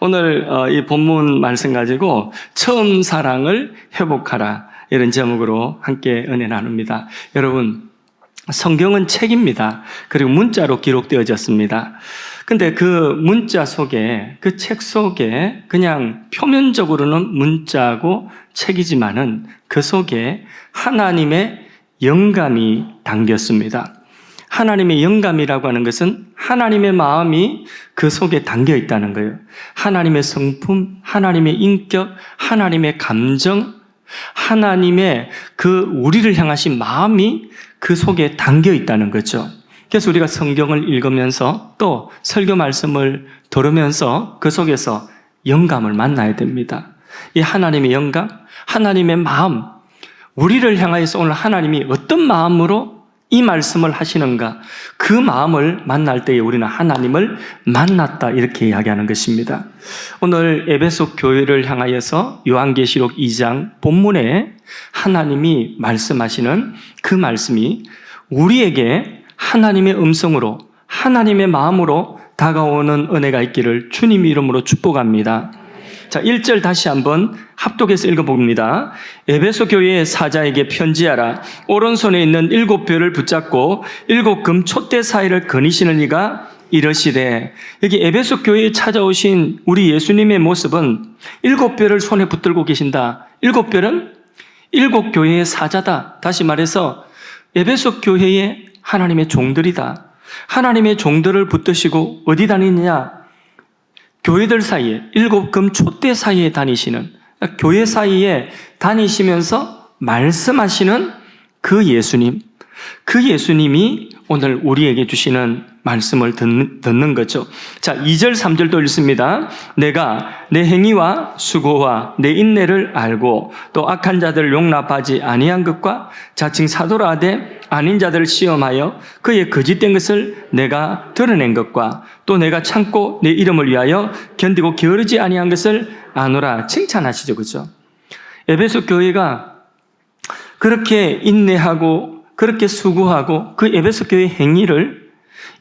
오늘 이 본문 말씀 가지고 처음 사랑을 회복하라 이런 제목으로 함께 은혜 나눕니다. 여러분, 성경은 책입니다. 그리고 문자로 기록되어졌습니다. 근데 그 문자 속에, 그 책 속에 그냥 표면적으로는 문자고 책이지만은 그 속에 하나님의 영감이 담겼습니다. 하나님의 영감이라고 하는 것은 하나님의 마음이 그 속에 담겨 있다는 거예요. 하나님의 성품, 하나님의 인격, 하나님의 감정, 하나님의 그 우리를 향하신 마음이 그 속에 담겨 있다는 거죠. 그래서 우리가 성경을 읽으면서 또 설교 말씀을 들으면서 그 속에서 영감을 만나야 됩니다. 이 하나님의 영감, 하나님의 마음, 우리를 향하여서 오늘 하나님이 어떤 마음으로 이 말씀을 하시는가, 그 마음을 만날 때에 우리는 하나님을 만났다 이렇게 이야기하는 것입니다. 오늘 에베소 교회를 향하여서 요한계시록 2장 본문에 하나님이 말씀하시는 그 말씀이 우리에게 하나님의 음성으로, 하나님의 마음으로 다가오는 은혜가 있기를 주님 이름으로 축복합니다. 자, 1절 다시 한번 합독해서 읽어봅니다. 에베소 교회의 사자에게 편지하라. 오른손에 있는 7벼를 붙잡고 7금 촛대 사이를 거니시는 이가 이러시되, 여기 에베소 교회에 찾아오신 우리 예수님의 모습은 7벼를 손에 붙들고 계신다. 7벼는 7교회의 사자다. 다시 말해서 에베소 교회의 하나님의 종들이다. 하나님의 종들을 붙드시고 어디 다니느냐? 교회들 사이에, 7금 촛대 사이에 다니시는, 교회 사이에 다니시면서 말씀하시는 그 예수님, 그 예수님이 오늘 우리에게 주시는 말씀을 듣는 거죠. 자, 2절 3절도 읽습니다. 내가 내 행위와 수고와 내 인내를 알고 또 악한 자들을 용납하지 아니한 것과 자칭 사도라 하되 아닌 자들을 시험하여 그의 거짓된 것을 내가 드러낸 것과 또 내가 참고 내 이름을 위하여 견디고 게으르지 아니한 것을 아노라. 칭찬하시죠, 그죠? 에베소 교회가 그렇게 인내하고 그렇게 수고하고 그 에베소 교회의 행위를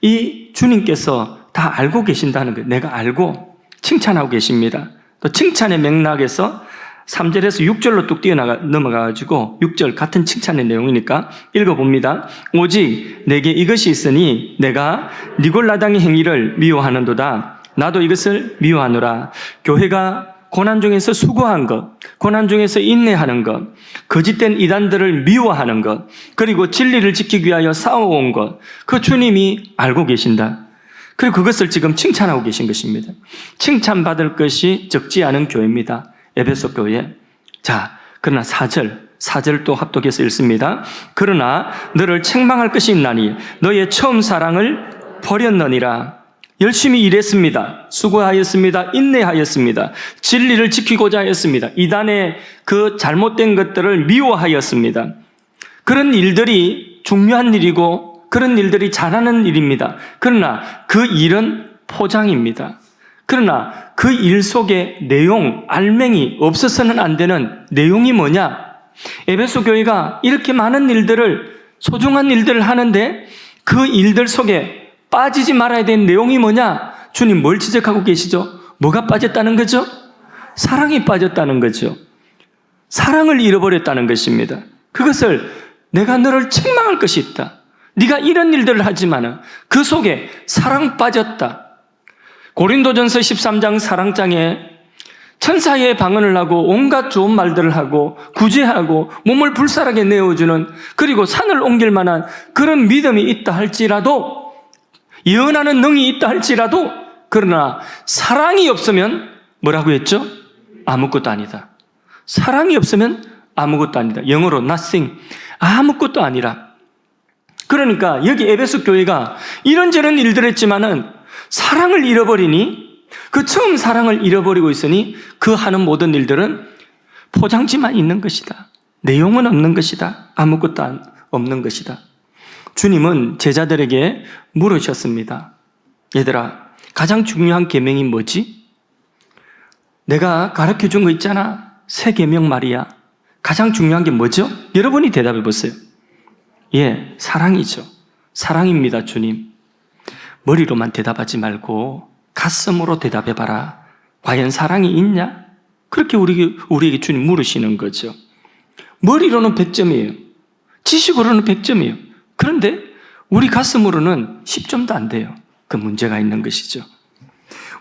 이 주님께서 다 알고 계신다는 거예요. 내가 알고 칭찬하고 계십니다. 또 칭찬의 맥락에서 3절에서 6절로 뚝 넘어가가지고 6절 같은 칭찬의 내용이니까 읽어봅니다. 오직 내게 이것이 있으니 내가 니골라당의 행위를 미워하는도다. 나도 이것을 미워하노라. 교회가 고난 중에서 수고한 것, 고난 중에서 인내하는 것, 거짓된 이단들을 미워하는 것, 그리고 진리를 지키기 위하여 싸워온 것, 그 주님이 알고 계신다. 그리고 그것을 지금 칭찬하고 계신 것입니다. 칭찬받을 것이 적지 않은 교회입니다. 에베소 교회. 자, 그러나 4절 또 합독해서 읽습니다. 그러나 너를 책망할 것이 있나니 너의 처음 사랑을 버렸느니라. 열심히 일했습니다. 수고하였습니다. 인내하였습니다. 진리를 지키고자 하였습니다. 이단의 그 잘못된 것들을 미워하였습니다. 그런 일들이 중요한 일이고 그런 일들이 잘하는 일입니다. 그러나 그 일은 포장입니다. 그러나 그 일 속에 내용, 알맹이 없어서는 안 되는 내용이 뭐냐? 에베소 교회가 이렇게 많은 일들을, 소중한 일들을 하는데 그 일들 속에 빠지지 말아야 되는 내용이 뭐냐? 주님 뭘 지적하고 계시죠? 뭐가 빠졌다는 거죠? 사랑이 빠졌다는 거죠. 사랑을 잃어버렸다는 것입니다. 그것을 내가 너를 책망할 것이 있다. 네가 이런 일들을 하지만 그 속에 사랑 빠졌다. 고린도전서 13장 사랑장에 천사의 방언을 하고 온갖 좋은 말들을 하고 구제하고 몸을 불살하게 내어주는, 그리고 산을 옮길 만한 그런 믿음이 있다 할지라도, 예언하는 능이 있다 할지라도, 그러나 사랑이 없으면 뭐라고 했죠? 아무것도 아니다. 사랑이 없으면 아무것도 아니다. 영어로 nothing, 아무것도 아니라. 그러니까 여기 에베소 교회가 이런저런 일들을 했지만은 사랑을 잃어버리니, 그 처음 사랑을 잃어버리고 있으니 그 하는 모든 일들은 포장지만 있는 것이다. 내용은 없는 것이다. 아무것도 없는 것이다. 주님은 제자들에게 물으셨습니다. 얘들아, 가장 중요한 계명이 뭐지? 내가 가르쳐준 거 있잖아. 새 계명 말이야. 가장 중요한 게 뭐죠? 여러분이 대답해 보세요. 예, 사랑이죠. 사랑입니다, 주님. 머리로만 대답하지 말고 가슴으로 대답해봐라. 과연 사랑이 있냐? 그렇게 우리에게 주님 물으시는 거죠. 머리로는 100점이에요. 지식으로는 100점이에요. 그런데 우리 가슴으로는 10점도 안 돼요. 그 문제가 있는 것이죠.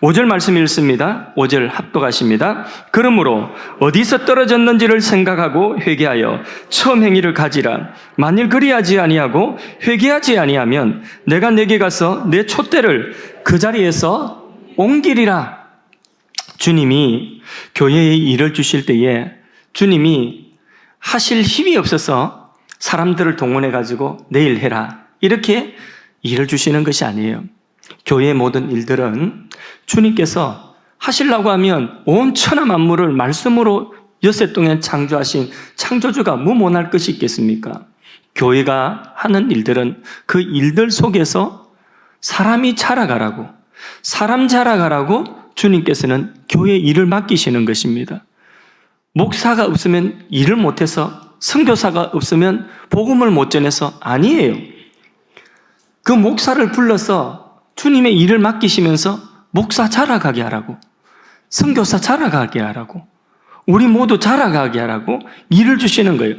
5절 말씀 읽습니다. 5절 합독하십니다. 그러므로 어디서 떨어졌는지를 생각하고 회개하여 처음 행위를 가지라. 만일 그리하지 아니하고 회개하지 아니하면 내가 내게 가서 내 촛대를 그 자리에서 옮기리라. 주님이 교회에 일을 주실 때에 주님이 하실 힘이 없어서 사람들을 동원해가지고 내일 해라, 이렇게 일을 주시는 것이 아니에요. 교회의 모든 일들은 주님께서 하시려고 하면 온 천하 만물을 말씀으로 엿새 동안 창조하신 창조주가 뭐 못할 것이 있겠습니까? 교회가 하는 일들은 그 일들 속에서 사람이 자라가라고, 사람 자라가라고 주님께서는 교회 일을 맡기시는 것입니다. 목사가 없으면 일을 못해서, 선교사가 없으면 복음을 못 전해서 아니에요. 그 목사를 불러서 주님의 일을 맡기시면서 목사 자라가게 하라고, 선교사 자라가게 하라고, 우리 모두 자라가게 하라고 일을 주시는 거예요.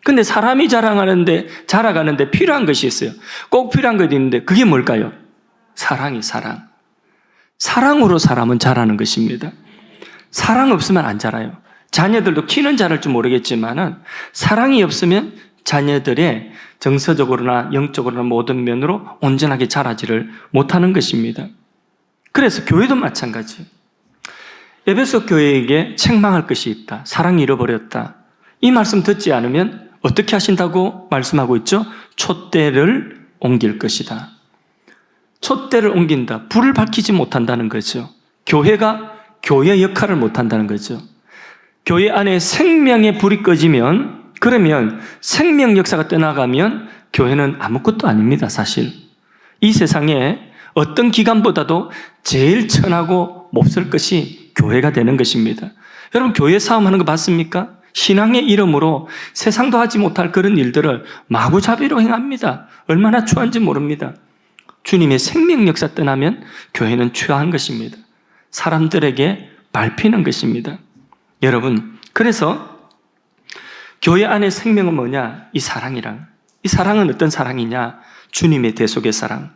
근데 사람이 자라가는데 필요한 것이 있어요. 꼭 필요한 것이 있는데 그게 뭘까요? 사랑이 사랑. 사랑으로 사람은 자라는 것입니다. 사랑 없으면 안 자라요. 자녀들도 키는 자랄 줄 모르겠지만은 사랑이 없으면 자녀들의 정서적으로나 영적으로나 모든 면으로 온전하게 자라지를 못하는 것입니다. 그래서 교회도 마찬가지예요. 에베소 교회에게 책망할 것이 있다. 사랑이 잃어버렸다. 이 말씀 듣지 않으면 어떻게 하신다고 말씀하고 있죠? 촛대를 옮길 것이다. 촛대를 옮긴다. 불을 밝히지 못한다는 거죠. 교회가 교회 역할을 못한다는 거죠. 교회 안에 생명의 불이 꺼지면, 그러면 생명 역사가 떠나가면 교회는 아무것도 아닙니다, 사실. 이 세상에 어떤 기관보다도 제일 천하고 몹쓸 것이 교회가 되는 것입니다. 여러분, 교회 싸움하는 거 봤습니까? 신앙의 이름으로 세상도 하지 못할 그런 일들을 마구잡이로 행합니다. 얼마나 추한지 모릅니다. 주님의 생명 역사 떠나면 교회는 추한 것입니다. 사람들에게 밟히는 것입니다. 여러분, 그래서 교회 안의 생명은 뭐냐? 이 사랑이랑. 이 사랑은 어떤 사랑이냐? 주님의 대속의 사랑.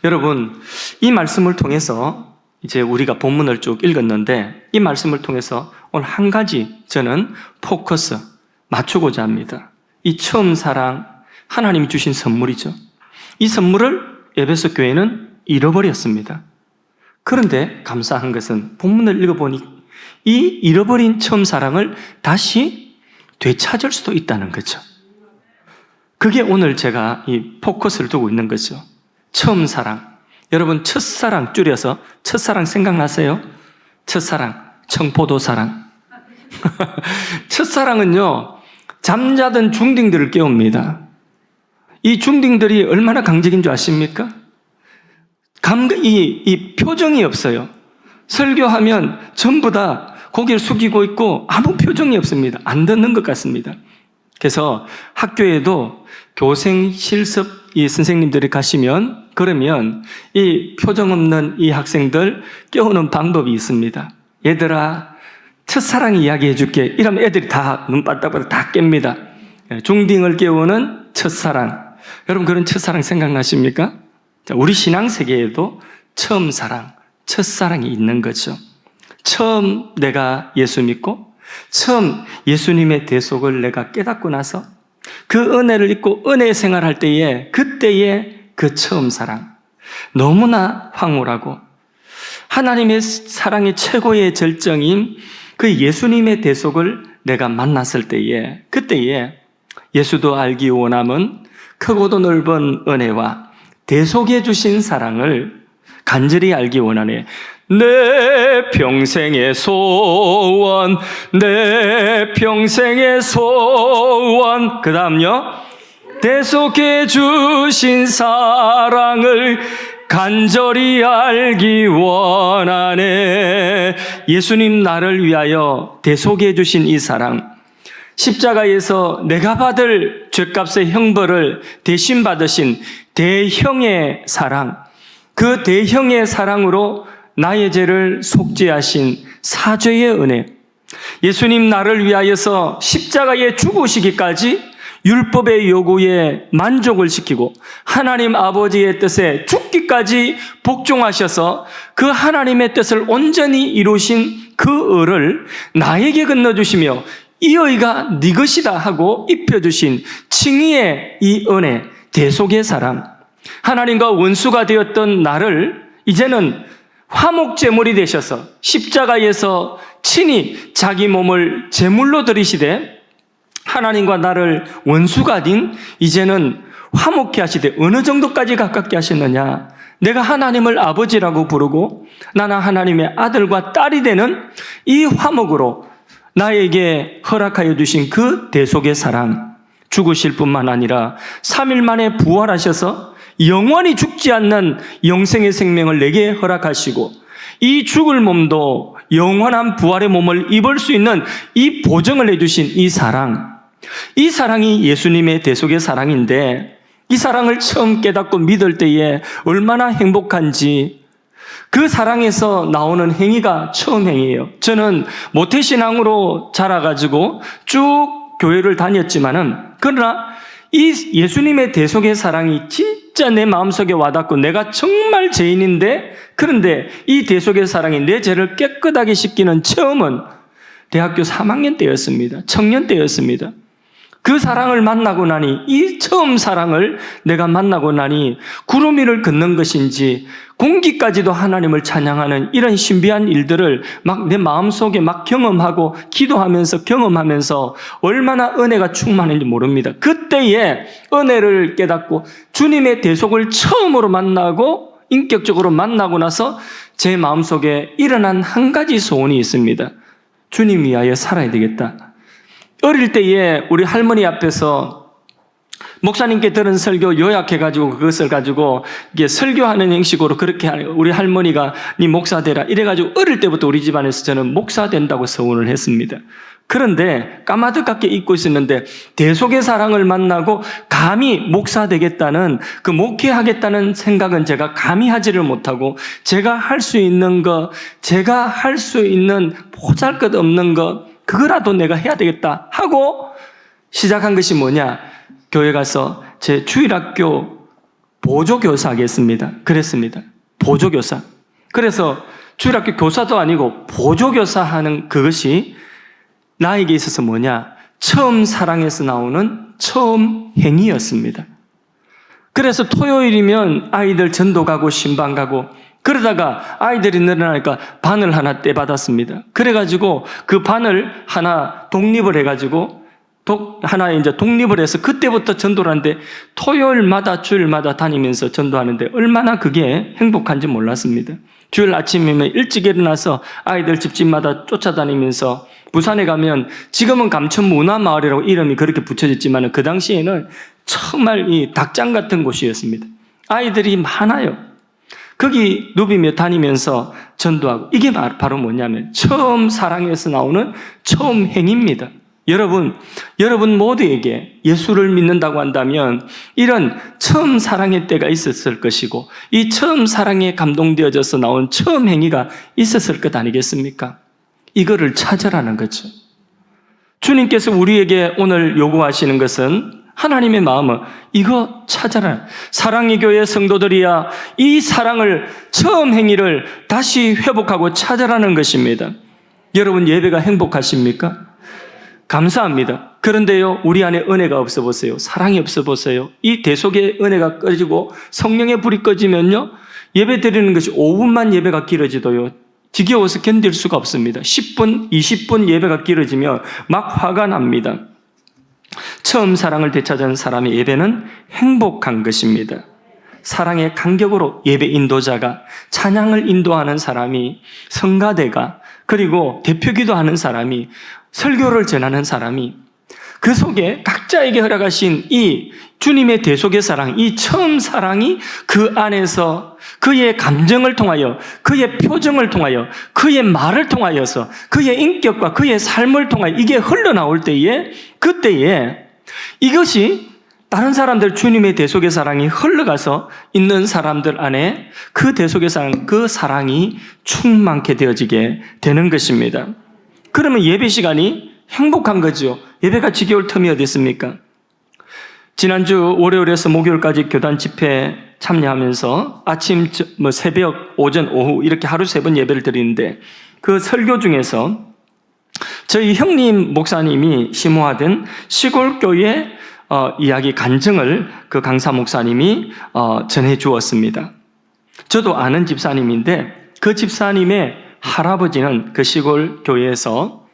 여러분, 이 말씀을 통해서 이제 우리가 본문을 쭉 읽었는데 이 말씀을 통해서 오늘 한 가지 저는 포커스 맞추고자 합니다. 이 처음 사랑, 하나님이 주신 선물이죠. 이 선물을 에베소 교회는 잃어버렸습니다. 그런데 감사한 것은 본문을 읽어보니 이 잃어버린 처음 사랑을 다시 되찾을 수도 있다는 거죠. 그게 오늘 제가 이 포커스를 두고 있는 거죠. 처음 사랑. 여러분, 첫사랑 줄여서 첫사랑 생각나세요? 첫사랑, 청포도사랑. 첫사랑은요, 잠자던 중딩들을 깨웁니다. 이 중딩들이 얼마나 강적인 줄 아십니까? 이 표정이 없어요. 설교하면 전부 다 고개를 숙이고 있고 아무 표정이 없습니다. 안 듣는 것 같습니다. 그래서 학교에도 교생 실습 이 선생님들이 가시면 그러면 이 표정 없는 이 학생들 깨우는 방법이 있습니다. 얘들아, 첫사랑 이야기해 줄게. 이러면 애들이 다 눈바닥보다 다 깹니다. 중딩을 깨우는 첫사랑. 여러분, 그런 첫사랑 생각나십니까? 자, 우리 신앙 세계에도 처음 사랑, 첫사랑이 있는 거죠. 처음 내가 예수 믿고 처음 예수님의 대속을 내가 깨닫고 나서 그 은혜를 잊고 은혜 생활할 때에 그때의 그 처음 사랑, 너무나 황홀하고 하나님의 사랑의 최고의 절정인 그 예수님의 대속을 내가 만났을 때에 그때에 예수도 알기 원함은 크고도 넓은 은혜와 대속해 주신 사랑을 간절히 알기 원하네. 내 평생의 소원, 내 평생의 소원. 그 다음요, 대속해 주신 사랑을 간절히 알기 원하네. 예수님 나를 위하여 대속해 주신 이 사랑, 십자가에서 내가 받을 죄값의 형벌을 대신 받으신 대형의 사랑, 그 대형의 사랑으로 나의 죄를 속죄하신 사죄의 은혜, 예수님 나를 위하여서 십자가에 죽으시기까지 율법의 요구에 만족을 시키고 하나님 아버지의 뜻에 죽기까지 복종하셔서 그 하나님의 뜻을 온전히 이루신 그 의를 나에게 건너주시며 이 의가 네 것이다 하고 입혀주신 칭의의 이 은혜, 대속의 사랑, 하나님과 원수가 되었던 나를 이제는 화목제물이 되셔서 십자가에서 친히 자기 몸을 제물로 드리시되 하나님과 나를 원수가 된 이제는 화목케 하시되 어느 정도까지 가깝게 하셨느냐? 내가 하나님을 아버지라고 부르고 나는 하나님의 아들과 딸이 되는 이 화목으로 나에게 허락하여 주신 그 대속의 사랑, 죽으실 뿐만 아니라 3일 만에 부활하셔서 영원히 죽지 않는 영생의 생명을 내게 허락하시고 이 죽을 몸도 영원한 부활의 몸을 입을 수 있는 이 보증을 해주신 이 사랑, 이 사랑이 예수님의 대속의 사랑인데 이 사랑을 처음 깨닫고 믿을 때에 얼마나 행복한지 그 사랑에서 나오는 행위가 처음 행위예요. 저는 모태신앙으로 자라가지고 쭉 교회를 다녔지만은 그러나 이 예수님의 대속의 사랑이 진짜 내 마음속에 와닿고 내가 정말 죄인인데 그런데 이 대속의 사랑이 내 죄를 깨끗하게 씻기는 처음은 대학교 3학년 때였습니다. 청년 때였습니다. 그 사랑을 만나고 나니 이 처음 사랑을 내가 만나고 나니 구름 위를 걷는 것인지 공기까지도 하나님을 찬양하는 이런 신비한 일들을 막 내 마음속에 막 경험하고 기도하면서 경험하면서 얼마나 은혜가 충만한지 모릅니다. 그때에 은혜를 깨닫고 주님의 대속을 처음으로 만나고 인격적으로 만나고 나서 제 마음속에 일어난 한 가지 소원이 있습니다. 주님 위하여 살아야 되겠다. 어릴 때에 우리 할머니 앞에서 목사님께 들은 설교 요약해가지고 그것을 가지고 이게 설교하는 형식으로 그렇게 우리 할머니가 네 목사 되라 이래가지고 어릴 때부터 우리 집안에서 저는 목사 된다고 서원을 했습니다. 그런데 까마득하게 잊고 있었는데 대속의 사랑을 만나고 감히 목사 되겠다는 그 목회하겠다는 생각은 제가 감히 하지를 못하고 제가 할 수 있는 거, 제가 할 수 있는 보잘것없는 거 그거라도 내가 해야 되겠다 하고 시작한 것이 뭐냐? 교회 가서 제 주일학교 보조교사 하겠습니다. 그랬습니다. 보조교사. 그래서 주일학교 교사도 아니고 보조교사 하는 그것이 나에게 있어서 뭐냐? 처음 사랑에서 나오는 처음 행위였습니다. 그래서 토요일이면 아이들 전도 가고 신방 가고 그러다가 아이들이 늘어나니까 반을 하나 떼받았습니다. 그래가지고 그 반을 하나 독립을 해가지고 하나 이제 독립을 해서 그때부터 전도를 하는데 토요일마다 주일마다 다니면서 전도하는데 얼마나 그게 행복한지 몰랐습니다. 주일 아침이면 일찍 일어나서 아이들 집집마다 쫓아다니면서 부산에 가면 지금은 감천문화마을이라고 이름이 그렇게 붙여졌지만 그 당시에는 정말 이 닭장 같은 곳이었습니다. 아이들이 많아요. 거기 누비며 다니면서 전도하고 이게 바로 뭐냐면 처음 사랑에서 나오는 처음 행위입니다. 여러분 모두에게 예수를 믿는다고 한다면 이런 처음 사랑의 때가 있었을 것이고 이 처음 사랑에 감동되어져서 나온 처음 행위가 있었을 것 아니겠습니까? 이거를 찾으라는 거죠. 주님께서 우리에게 오늘 요구하시는 것은 하나님의 마음은 이거 찾아라. 사랑의 교회 성도들이야 이 사랑을 처음 행위를 다시 회복하고 찾아라는 것입니다. 여러분 예배가 행복하십니까? 감사합니다. 그런데요 우리 안에 은혜가 없어 보세요. 사랑이 없어 보세요. 이 대속의 은혜가 꺼지고 성령의 불이 꺼지면요 예배 드리는 것이 5분만 예배가 길어지도요 지겨워서 견딜 수가 없습니다. 10분, 20분 예배가 길어지면 막 화가 납니다. 처음 사랑을 되찾은 사람의 예배는 행복한 것입니다. 사랑의 간격으로 예배 인도자가 찬양을 인도하는 사람이 성가대가 그리고 대표기도 하는 사람이 설교를 전하는 사람이 그 속에 각자에게 허락하신 이 주님의 대속의 사랑, 이 처음 사랑이 그 안에서 그의 감정을 통하여, 그의 표정을 통하여, 그의 말을 통하여서, 그의 인격과 그의 삶을 통하여 이게 흘러나올 때에, 그때에 이것이 다른 사람들 주님의 대속의 사랑이 흘러가서 있는 사람들 안에 그 대속의 사랑, 그 사랑이 충만케 되어지게 되는 것입니다. 그러면 예배 시간이 행복한 거죠. 예배가 지겨울 틈이 어디 있습니까? 지난주 월요일에서 목요일까지 교단 집회 참여하면서 아침, 새벽, 오전, 오후 이렇게 하루 3번 예배를 드리는데 그 설교 중에서 저희 형님 목사님이 심호하던 시골교회 이야기 간증을 그 강사 목사님이 전해 주었습니다. 저도 아는 집사님인데 그 집사님의 할아버지는 그 시골 교회에서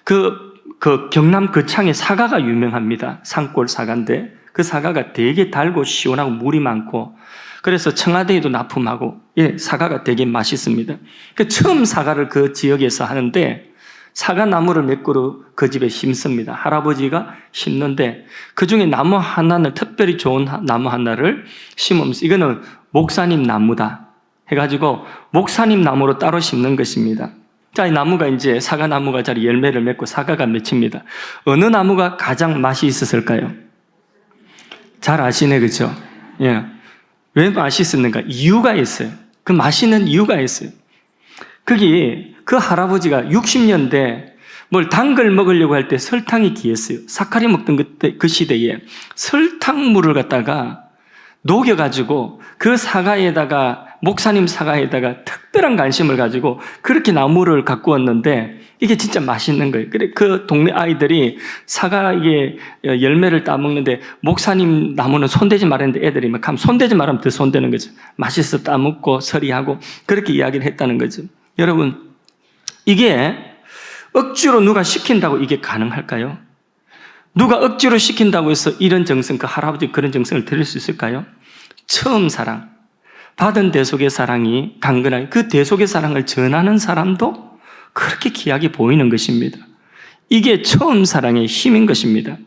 그 경남 거창에 사과가 유명합니다. 산골 사과인데 그 사과가 되게 달고 시원하고 물이 많고 그래서 청와대에도 납품하고 사과가 되게 맛있습니다. 처음 사과를 그 지역에서 하는데 사과 나무를 몇 그루 그 집에 심습니다. 할아버지가 심는데 그 중에 나무 하나를 특별히 좋은 나무 하나를 심으면서 이거는 목사님 나무다 해가지고 목사님 나무로 따로 심는 것입니다. 자, 이 나무가 이제 사과 나무가 자리 열매를 맺고 사과가 맺힙니다. 어느 나무가 가장 맛이 있었을까요? 잘 아시네, 그렇죠? 예. 왜 맛있었는가? 이유가 있어요. 그 맛있는 이유가 있어요. 거기 그 할아버지가 60년대 뭘 단 걸 먹으려고 할 때 설탕이 귀했어요. 사카리 먹던 그때 그 시대에 설탕물을 갖다가 녹여가지고 그 사과에다가 목사님 사과에다가 특별한 관심을 가지고 그렇게 나무를 갖고 왔는데 이게 진짜 맛있는 거예요. 그래 그 동네 아이들이 사과 이게 열매를 따먹는데 목사님 나무는 손대지 말았는데 애들이 막 하면 손대지 말하면 더 손대는 거죠. 맛있어 따먹고 서리하고 그렇게 이야기를 했다는 거죠. 여러분 이게 억지로 누가 시킨다고 이게 가능할까요? 누가 억지로 시킨다고 해서 이런 정성, 그 할아버지 그런 정성을 드릴 수 있을까요? 처음 사랑, 받은 대속의 사랑이 강건하게 그 대속의 사랑을 전하는 사람도 그렇게 귀하게 보이는 것입니다. 이게 처음 사랑의 힘인 것입니다.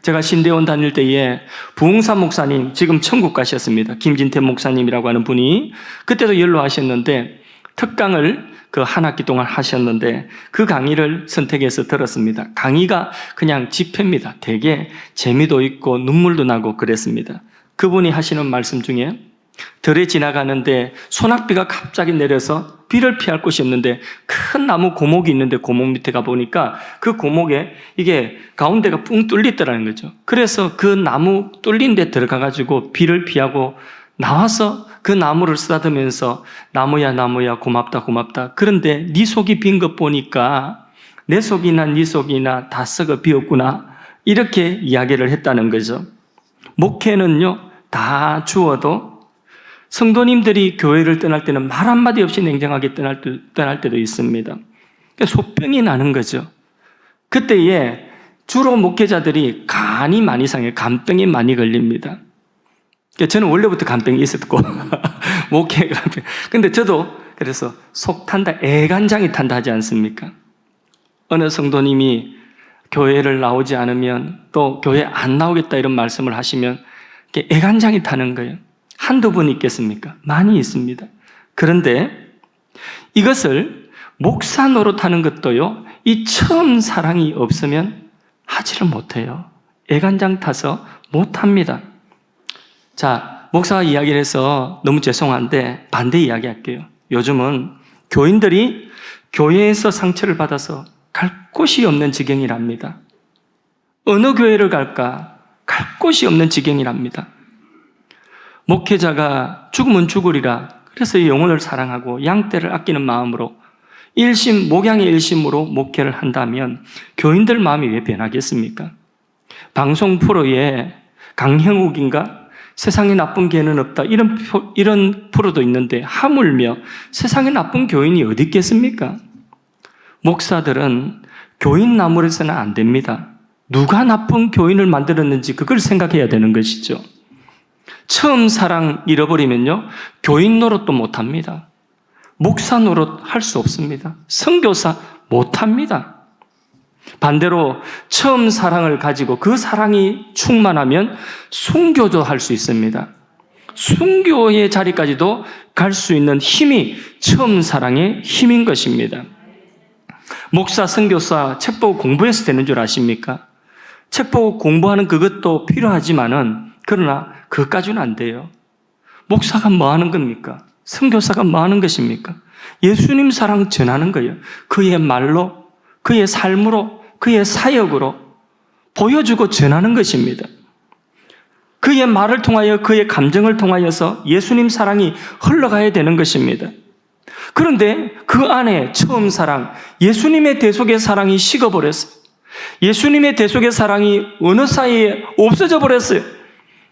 제가 신대원 다닐 때에 부흥사 목사님, 지금 천국 가셨습니다. 김진태 목사님이라고 하는 분이 그때도 연로하셨는데 특강을 그 한 학기 동안 하셨는데 그 강의를 선택해서 들었습니다. 강의가 그냥 집회입니다. 되게 재미도 있고 눈물도 나고 그랬습니다. 그분이 하시는 말씀 중에 들에 지나가는데 소낙비가 갑자기 내려서 비를 피할 곳이 없는데 큰 나무 고목이 있는데 고목 밑에 가보니까 그 고목에 이게 가운데가 뿡 뚫리더라는 거죠. 그래서 그 나무 뚫린 데 들어가가지고 비를 피하고 나와서 그 나무를 쓰다듬으면서 나무야 나무야 고맙다 고맙다. 그런데 네 속이 빈 것 보니까 내 속이나 네 속이나 다 썩어 비었구나. 이렇게 이야기를 했다는 거죠. 목회는요 다 주어도 성도님들이 교회를 떠날 때는 말 한마디 없이 냉정하게 떠날 때도 있습니다. 소병이 나는 거죠. 그때에 주로 목회자들이 간이 많이 상해요. 간병이 많이 걸립니다. 저는 원래부터 간병이 있었고 목회 간병. 근데 저도 그래서 속 탄다, 애간장이 탄다 하지 않습니까? 어느 성도님이 교회를 나오지 않으면 또 교회 안 나오겠다 이런 말씀을 하시면 애간장이 타는 거예요. 한두 분 있겠습니까? 많이 있습니다. 그런데 이것을 목사 노릇하는 것도요, 이 처음 사랑이 없으면 하지를 못해요. 애간장 타서 못합니다. 자, 목사가 이야기를 해서 너무 죄송한데 반대 이야기할게요. 요즘은 교인들이 교회에서 상처를 받아서 갈 곳이 없는 지경이랍니다. 어느 교회를 갈까? 갈 곳이 없는 지경이랍니다. 목회자가 죽으면 죽으리라. 그래서 영혼을 사랑하고 양떼를 아끼는 마음으로 목양의 일심으로 목회를 한다면 교인들 마음이 왜 변하겠습니까? 방송 프로에 강형욱인가? 세상에 나쁜 개는 없다. 이런 프로도 있는데 하물며 세상에 나쁜 교인이 어디 있겠습니까? 목사들은 교인 나무에서는 안 됩니다. 누가 나쁜 교인을 만들었는지 그걸 생각해야 되는 것이죠. 처음 사랑 잃어버리면요, 교인 노릇도 못합니다. 목사 노릇 할 수 없습니다. 선교사 못합니다. 반대로 처음 사랑을 가지고 그 사랑이 충만하면 순교도 할 수 있습니다. 순교의 자리까지도 갈 수 있는 힘이 처음 사랑의 힘인 것입니다. 목사, 선교사 책 보고 공부해서 되는 줄 아십니까? 책 보고 공부하는 그것도 필요하지만은 그러나 그것까지는 안 돼요. 목사가 뭐 하는 겁니까? 선교사가 뭐 하는 것입니까? 예수님 사랑 전하는 거예요. 그의 말로, 그의 삶으로, 그의 사역으로 보여주고 전하는 것입니다. 그의 말을 통하여, 그의 감정을 통하여서 예수님 사랑이 흘러가야 되는 것입니다. 그런데 그 안에 처음 사랑, 예수님의 대속의 사랑이 식어버렸어요. 예수님의 대속의 사랑이 어느 사이에 없어져 버렸어요.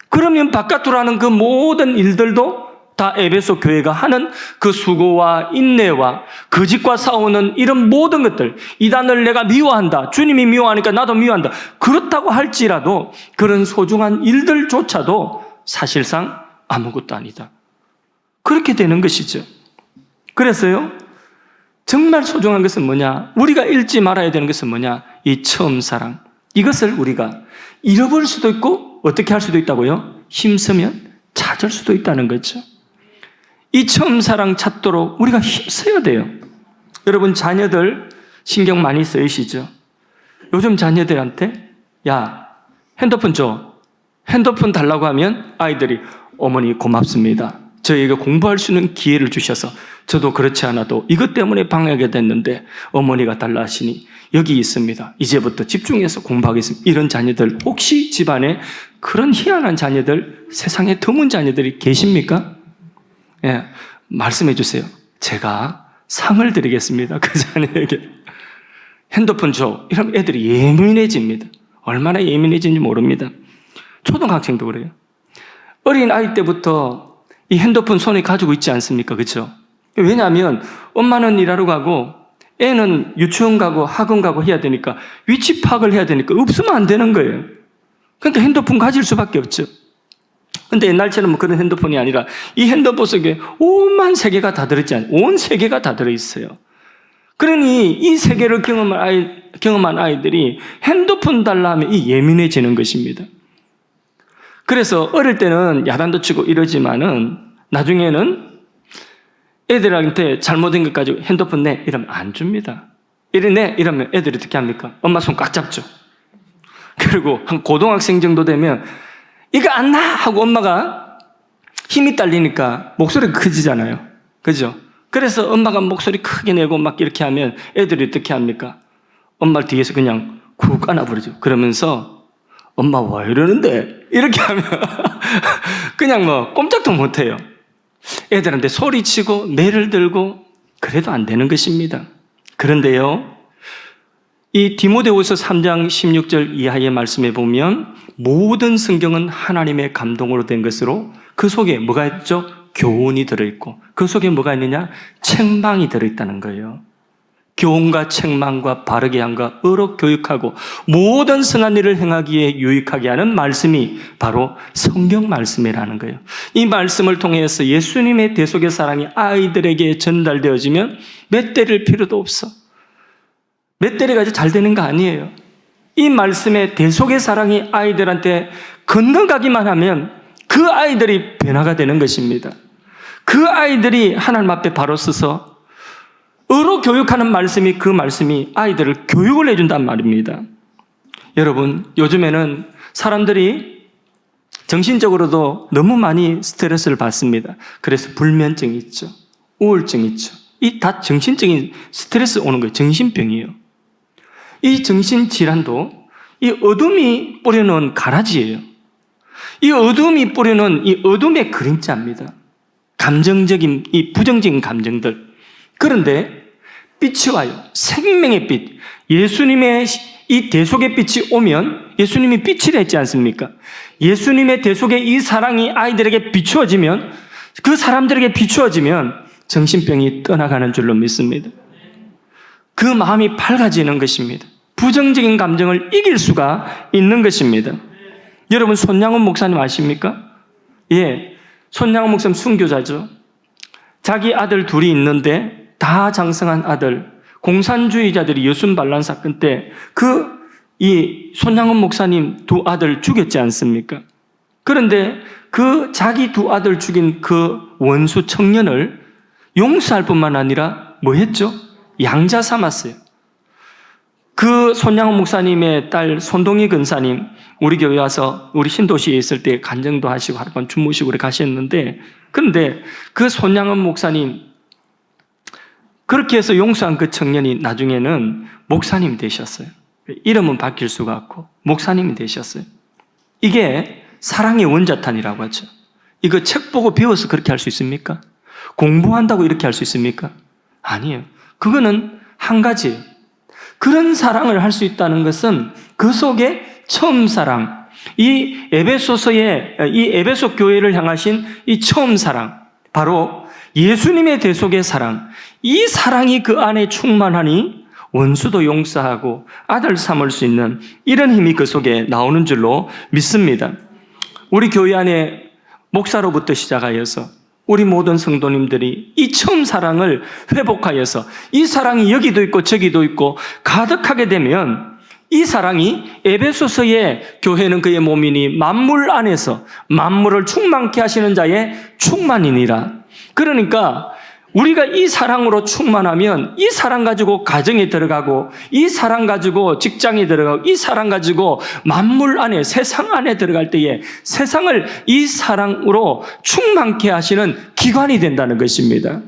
그러면 바깥으로 하는 그 모든 일들도 다 에베소 교회가 하는 그 수고와 인내와 거짓과 싸우는 이런 모든 것들, 이단을 내가 미워한다, 주님이 미워하니까 나도 미워한다, 그렇다고 할지라도 그런 소중한 일들조차도 사실상 아무것도 아니다. 그렇게 되는 것이죠. 그래서요, 정말 소중한 것은 뭐냐? 우리가 잃지 말아야 되는 것은 뭐냐? 이 처음 사랑. 이것을 우리가 잃어버릴 수도 있고 어떻게 할 수도 있다고요? 힘쓰면 찾을 수도 있다는 거죠. 이 처음 사랑 찾도록 우리가 힘써야 돼요. 여러분, 자녀들 신경 많이 쓰이시죠? 요즘 자녀들한테 야, 핸드폰 줘. 핸드폰 달라고 하면 아이들이 어머니 고맙습니다. 저희에게 공부할 수 있는 기회를 주셔서 저도 그렇지 않아도 이것 때문에 방해하게 됐는데 어머니가 달라 하시니 여기 있습니다. 이제부터 집중해서 공부하겠습니다. 이런 자녀들, 혹시 집안에 그런 희한한 자녀들, 세상에 드문 자녀들이 계십니까? 예, 말씀해 주세요. 제가 상을 드리겠습니다. 그 자녀에게. 핸드폰 줘. 이러면 애들이 예민해집니다. 얼마나 예민해지는지 모릅니다. 초등학생도 그래요. 어린 아이 때부터 이 핸드폰 손에 가지고 있지 않습니까? 그렇죠? 왜냐하면 엄마는 일하러 가고 애는 유치원 가고 학원 가고 해야 되니까 위치 파악을 해야 되니까 없으면 안 되는 거예요. 그러니까 핸드폰 가질 수밖에 없죠. 근데 옛날처럼 뭐 그런 핸드폰이 아니라 이 핸드폰 속에 온만 세계가 다 들어있지 않아요. 온 세계가 다 들어있어요. 그러니 이 세계를 경험한 아이들이 핸드폰 달라 하면 이 예민해지는 것입니다. 그래서 어릴 때는 야단도 치고 이러지만은 나중에는 애들한테 잘못된 것 가지고 핸드폰 내 이러면 안 줍니다. 이러면 애들이 어떻게 합니까? 엄마 손 꽉 잡죠. 그리고 한 고등학생 정도 되면 이거 안 나! 하고 엄마가 힘이 딸리니까 목소리가 커지잖아요. 그죠? 그래서 엄마가 목소리 크게 내고 막 이렇게 하면 애들이 어떻게 합니까? 엄마를 뒤에서 그냥 쿡 안아버리죠. 그러면서 엄마 왜 이러는데? 이렇게 하면 그냥 뭐 꼼짝도 못해요. 애들한테 소리치고 매를 들고 그래도 안 되는 것입니다. 그런데요, 이 디모데후서 3장 16절 이하의 말씀에 보면 모든 성경은 하나님의 감동으로 된 것으로 그 속에 뭐가 있죠? 교훈이 들어있고 그 속에 뭐가 있느냐? 책망이 들어있다는 거예요. 교훈과 책망과 바르게 함과 의로 교육하고 모든 선한 일을 행하기에 유익하게 하는 말씀이 바로 성경 말씀이라는 거예요. 이 말씀을 통해서 예수님의 대속의 사랑이 아이들에게 전달되어지면 몇 때릴 필요도 없어. 몇 때려가지고 잘 되는 거 아니에요. 이 말씀의 대속의 사랑이 아이들한테 건너가기만 하면 그 아이들이 변화가 되는 것입니다. 그 아이들이 하나님 앞에 바로 서서 의로 교육하는 말씀이, 그 말씀이 아이들을 교육을 해준단 말입니다. 여러분, 요즘에는 사람들이 정신적으로도 너무 많이 스트레스를 받습니다. 그래서 불면증이 있죠. 우울증이 있죠. 이 다 정신적인 스트레스 오는 거예요. 정신병이에요. 이 정신질환도 이 어둠이 뿌려놓은 가라지예요. 이 어둠이 뿌려놓은 이 어둠의 그림자입니다. 감정적인, 이 부정적인 감정들. 그런데 빛이 와요. 생명의 빛. 예수님의 이 대속의 빛이 오면 예수님이 빛이라 했지 않습니까? 예수님의 대속의 이 사랑이 아이들에게 비추어지면, 그 사람들에게 비추어지면 정신병이 떠나가는 줄로 믿습니다. 그 마음이 밝아지는 것입니다. 부정적인 감정을 이길 수가 있는 것입니다. 여러분, 손양훈 목사님 아십니까? 예, 손양훈 목사님 순교자죠. 자기 아들 둘이 있는데 다 장성한 아들, 공산주의자들이 여순 반란 사건 때 이 손양훈 목사님 두 아들 죽였지 않습니까? 그런데 그 자기 두 아들 죽인 그 원수 청년을 용서할 뿐만 아니라 뭐 했죠? 양자 삼았어요. 그 손양원 목사님의 딸 손동희 근사님, 우리 교회 와서 우리 신도시에 있을 때 간증도 하시고 하룻밤 주무시고 그렇게 가셨는데, 그런데 그 손양원 목사님, 그렇게 해서 용서한 그 청년이 나중에는 목사님이 되셨어요. 이름은 바뀔 수가 없고 목사님이 되셨어요. 이게 사랑의 원자탄이라고 하죠. 이거 책 보고 배워서 그렇게 할 수 있습니까? 공부한다고 이렇게 할 수 있습니까? 아니에요. 그거는 한 가지. 그런 사랑을 할 수 있다는 것은 그 속에 처음 사랑, 이 에베소 교회를 향하신 이 처음 사랑, 바로 예수님의 대속의 사랑, 이 사랑이 그 안에 충만하니 원수도 용서하고 아들 삼을 수 있는 이런 힘이 그 속에 나오는 줄로 믿습니다. 우리 교회 안에 목사로부터 시작하여서 우리 모든 성도님들이 이 처음 사랑을 회복하여서 이 사랑이 여기도 있고 저기도 있고 가득하게 되면 이 사랑이 에베소서의 교회는 그의 몸이니 만물 안에서 만물을 충만케 하시는 자의 충만이니라. 그러니까 우리가 이 사랑으로 충만하면 이 사랑 가지고 가정에 들어가고 이 사랑 가지고 직장에 들어가고 이 사랑 가지고 만물 안에 세상 안에 들어갈 때에 세상을 이 사랑으로 충만케 하시는 기관이 된다는 것입니다.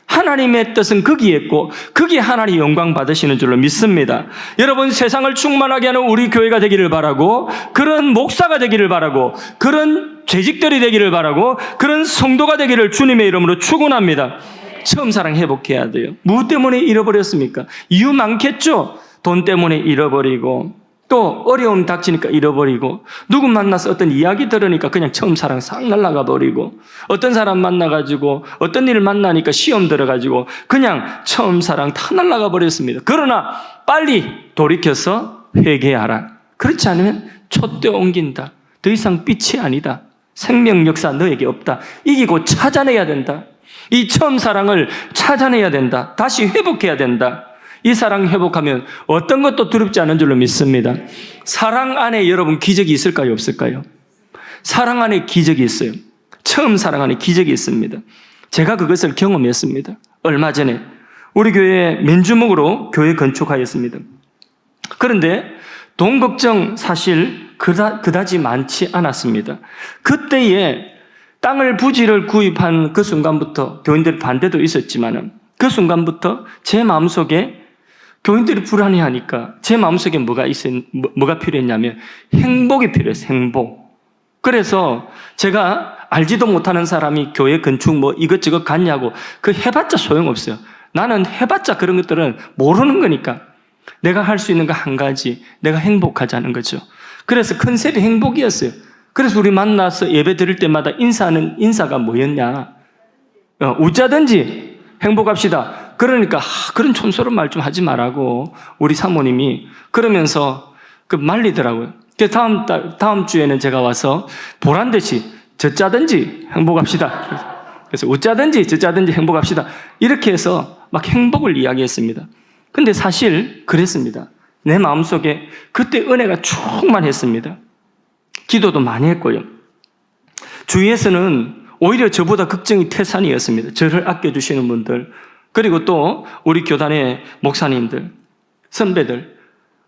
하나님의 뜻은 거기에 있고 거기에 하나님 영광 받으시는 줄로 믿습니다. 여러분, 세상을 충만하게 하는 우리 교회가 되기를 바라고, 그런 목사가 되기를 바라고, 그런 재직들이 되기를 바라고, 그런 성도가 되기를 주님의 이름으로 축원합니다. 처음 사랑 회복해야 돼요. 무엇 때문에 잃어버렸습니까? 이유 많겠죠? 돈 때문에 잃어버리고, 또 어려움 닥치니까 잃어버리고, 누구 만나서 어떤 이야기 들으니까 그냥 처음 사랑 싹 날아가 버리고, 어떤 사람 만나가지고 어떤 일을 만나니까 시험 들어가지고 그냥 처음 사랑 다 날아가 버렸습니다. 그러나 빨리 돌이켜서 회개하라. 그렇지 않으면 촛대 옮긴다. 더 이상 빛이 아니다. 생명 역사 너에게 없다. 이기고 찾아내야 된다. 이 처음 사랑을 찾아내야 된다. 다시 회복해야 된다. 이 사랑 회복하면 어떤 것도 두렵지 않은 줄로 믿습니다. 사랑 안에 여러분 기적이 있을까요? 없을까요? 사랑 안에 기적이 있어요. 처음 사랑 안에 기적이 있습니다. 제가 그것을 경험했습니다. 얼마 전에 우리 교회에 맨주먹으로 교회 건축하였습니다. 그런데 돈 걱정 사실 그다지 많지 않았습니다. 그때에 땅을 부지를 구입한 그 순간부터 교인들의 반대도 있었지만 그 순간부터 제 마음속에 교인들이 불안해하니까 제 마음속에 뭐가 필요했냐면 행복이 필요했어요. 행복. 그래서 제가 알지도 못하는 사람이 교회 건축 이것저것 갔냐고 그 해봤자 소용없어요. 나는 해봤자 그런 것들은 모르는 거니까 내가 할 수 있는 거 한 가지, 내가 행복하자는 거죠. 그래서 컨셉이 행복이었어요. 그래서 우리 만나서 예배 드릴 때마다 인사하는 인사가 뭐였냐? 웃자든지 행복합시다. 그러니까 그런 촌스러운 말 좀 하지 말라고 우리 사모님이 그러면서 말리더라고요. 그래서 다음 주에는 제가 와서 보란 듯이 젖자든지 행복합시다. 그래서 웃자든지 젖자든지 행복합시다. 이렇게 해서 막 행복을 이야기했습니다. 근데 사실 그랬습니다. 내 마음속에 그때 은혜가 충만했습니다. 기도도 많이 했고요. 주위에서는 오히려 저보다 걱정이 태산이었습니다. 저를 아껴주시는 분들, 그리고 또 우리 교단의 목사님들, 선배들.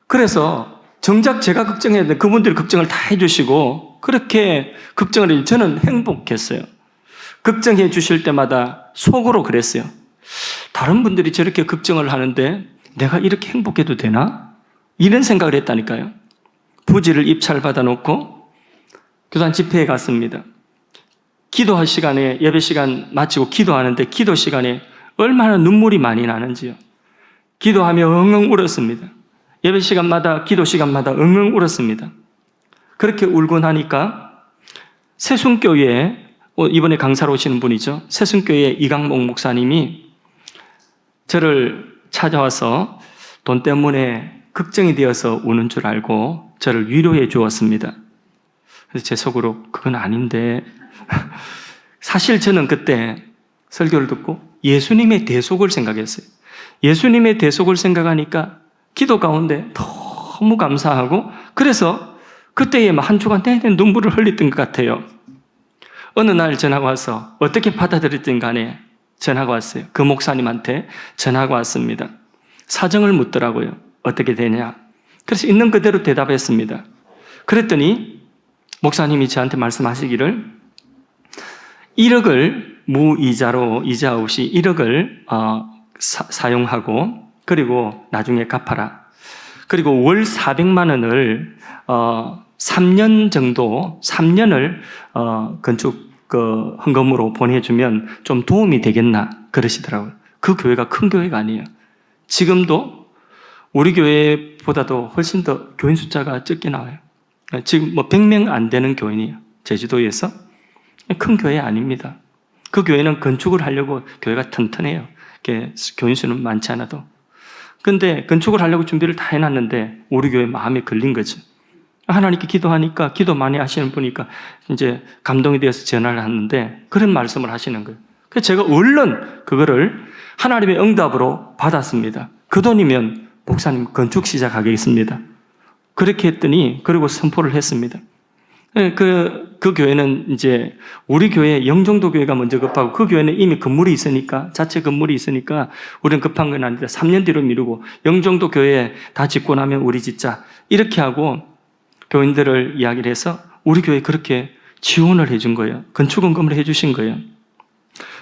그래서 정작 제가 걱정해야 되는데 그분들이 걱정을 다 해주시고 그렇게 걱정을 해주시고 저는 행복했어요. 걱정해 주실 때마다 속으로 그랬어요. 다른 분들이 저렇게 걱정을 하는데 내가 이렇게 행복해도 되나? 이런 생각을 했다니까요. 부지를 입찰받아 놓고 교단 집회에 갔습니다. 기도할 시간에 예배 시간 마치고 기도하는데 기도 시간에 얼마나 눈물이 많이 나는지요. 기도하며 엉엉 울었습니다. 예배 시간마다 기도 시간마다 엉엉 울었습니다. 그렇게 울고 나니까 세순교회에 이번에 강사로 오시는 분이죠. 세순교회 이강목 목사님이 저를 찾아와서 돈 때문에 걱정이 되어서 우는 줄 알고 저를 위로해 주었습니다. 그래서 제 속으로 그건 아닌데 사실 저는 그때 설교를 듣고 예수님의 대속을 생각했어요. 예수님의 대속을 생각하니까 기도 가운데 너무 감사하고 그래서 그때에 한 주간 내내 눈물을 흘렸던 것 같아요. 어느 날 전화가 와서 어떻게 받아들였든 간에 전화가 왔어요. 그 목사님한테 전화가 왔습니다. 사정을 묻더라고요. 어떻게 되냐? 그래서 있는 그대로 대답했습니다. 그랬더니 목사님이 저한테 말씀하시기를 1억을 무이자로 이자 없이 1억을 사용하고 그리고 나중에 갚아라. 그리고 월 400만 원을 3년 정도 3년을 건축 헌금으로 보내주면 좀 도움이 되겠나 그러시더라고요. 그 교회가 큰 교회가 아니에요. 지금도 우리 교회보다도 훨씬 더 교인 숫자가 적게 나와요. 지금 100명 안 되는 교인이에요. 제주도에서. 큰 교회 아닙니다. 그 교회는 건축을 하려고 교회가 튼튼해요. 교인 수는 많지 않아도. 근데 건축을 하려고 준비를 다 해놨는데 우리 교회 마음에 걸린 거죠. 하나님께 기도하니까 기도 많이 하시는 분이니까 이제 감동이 되어서 전화를 하는데 그런 말씀을 하시는 거예요. 그래서 제가 얼른 그거를 하나님의 응답으로 받았습니다. 그 돈이면 목사님 건축 시작하겠습니다. 그렇게 했더니 그리고 선포를 했습니다. 그 교회는 이제 우리 교회 영종도 교회가 먼저 급하고 그 교회는 이미 건물이 있으니까 자체 건물이 있으니까 우리는 급한 건 아닌데 3년 뒤로 미루고 영종도 교회 다 짓고 나면 우리 짓자 이렇게 하고 교인들을 이야기를 해서 우리 교회에 그렇게 지원을 해준 거예요. 건축원금을 해주신 거예요.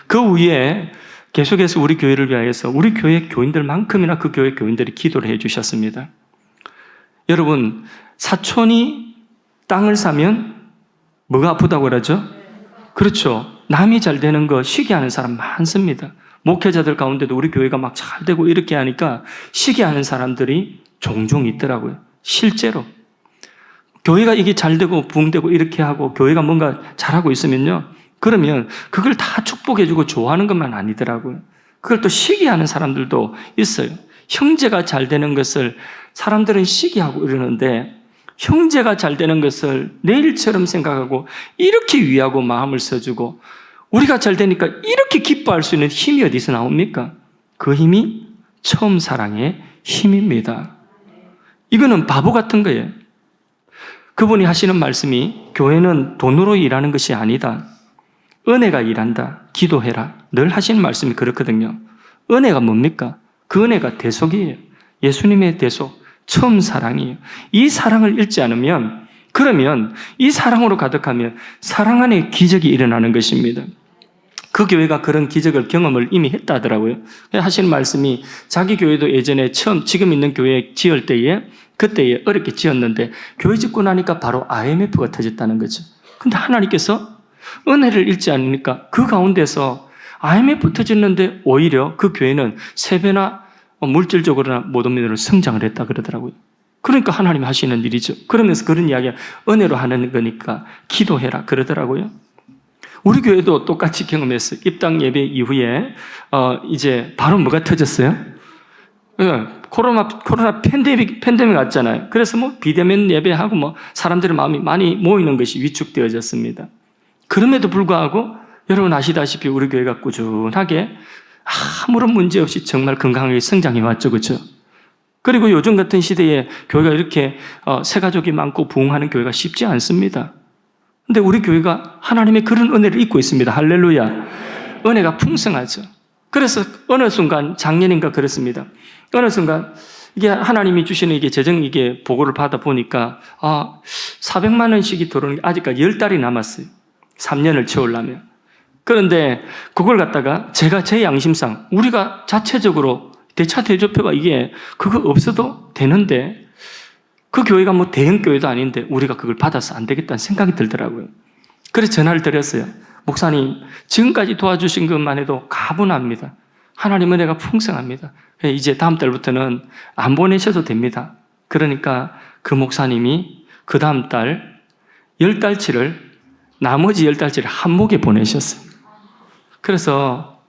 그 위에 계속해서 우리 교회를 위하여서 우리 교회 교인들만큼이나 그 교회 교인들이 기도를 해주셨습니다. 여러분, 사촌이 땅을 사면 뭐가 아프다고 그러죠? 그렇죠. 남이 잘 되는 거 시기하는 사람 많습니다. 목회자들 가운데도 우리 교회가 막 잘 되고 이렇게 하니까 시기하는 사람들이 종종 있더라고요. 실제로. 교회가 이게 잘 되고 부흥되고 이렇게 하고 교회가 뭔가 잘하고 있으면요. 그러면 그걸 다 축복해주고 좋아하는 것만 아니더라고요. 그걸 또 시기하는 사람들도 있어요. 형제가 잘 되는 것을 사람들은 시기하고 이러는데 형제가 잘 되는 것을 내일처럼 생각하고 이렇게 위하고 마음을 써주고 우리가 잘 되니까 이렇게 기뻐할 수 있는 힘이 어디서 나옵니까? 그 힘이 처음 사랑의 힘입니다. 이거는 바보 같은 거예요. 그분이 하시는 말씀이 교회는 돈으로 일하는 것이 아니다. 은혜가 일한다. 기도해라. 늘 하시는 말씀이 그렇거든요. 은혜가 뭡니까? 그 은혜가 대속이에요. 예수님의 대속. 처음 사랑이에요. 이 사랑을 잃지 않으면 그러면 이 사랑으로 가득하면 사랑 안에 기적이 일어나는 것입니다. 그 교회가 그런 기적을 경험을 이미 했다 하더라고요. 하시는 말씀이 자기 교회도 예전에 처음 지금 있는 교회 지을 때에 그때에 어렵게 지었는데 교회 짓고 나니까 바로 IMF가 터졌다는 거죠. 근데 하나님께서 은혜를 잃지 않으니까 그 가운데서 IMF 터졌는데 오히려 그 교회는 3배나 물질적으로나 모든 면으로 성장을 했다 그러더라고요. 그러니까 하나님이 하시는 일이죠. 그러면서 그런 이야기가 은혜로 하는 거니까 기도해라 그러더라고요. 우리 교회도 똑같이 경험했어요. 입당 예배 이후에 이제 바로 뭐가 터졌어요? 코로나 팬데믹 왔잖아요. 그래서 비대면 예배하고 사람들의 마음이 많이 모이는 것이 위축되어졌습니다. 그럼에도 불구하고 여러분 아시다시피 우리 교회가 꾸준하게 아무런 문제 없이 정말 건강하게 성장해 왔죠. 그렇죠? 그리고 요즘 같은 시대에 교회가 이렇게 새가족이 많고 부흥하는 교회가 쉽지 않습니다. 근데 우리 교회가 하나님의 그런 은혜를 입고 있습니다. 할렐루야. 은혜가 풍성하죠. 그래서 어느 순간 작년인가 그렇습니다. 어느 순간 이게 하나님이 주시는 이게 재정 이게 보고를 받아 보니까 400만 원씩이 들어오는 게 아직까지 10달이 남았어요. 3년을 채우려면. 그런데 그걸 갖다가 제가 제 양심상 우리가 자체적으로 대차 대조표가 이게 그거 없어도 되는데 그 교회가 대형 교회도 아닌데 우리가 그걸 받아서 안 되겠다는 생각이 들더라고요. 그래서 전화를 드렸어요. 목사님, 지금까지 도와주신 것만 해도 가분합니다. 하나님 은혜가 풍성합니다. 이제 다음 달부터는 안 보내셔도 됩니다. 그러니까 그 목사님이 그 다음 달 10달치를 나머지 10달치를 한목에 보내셨어요. 그래서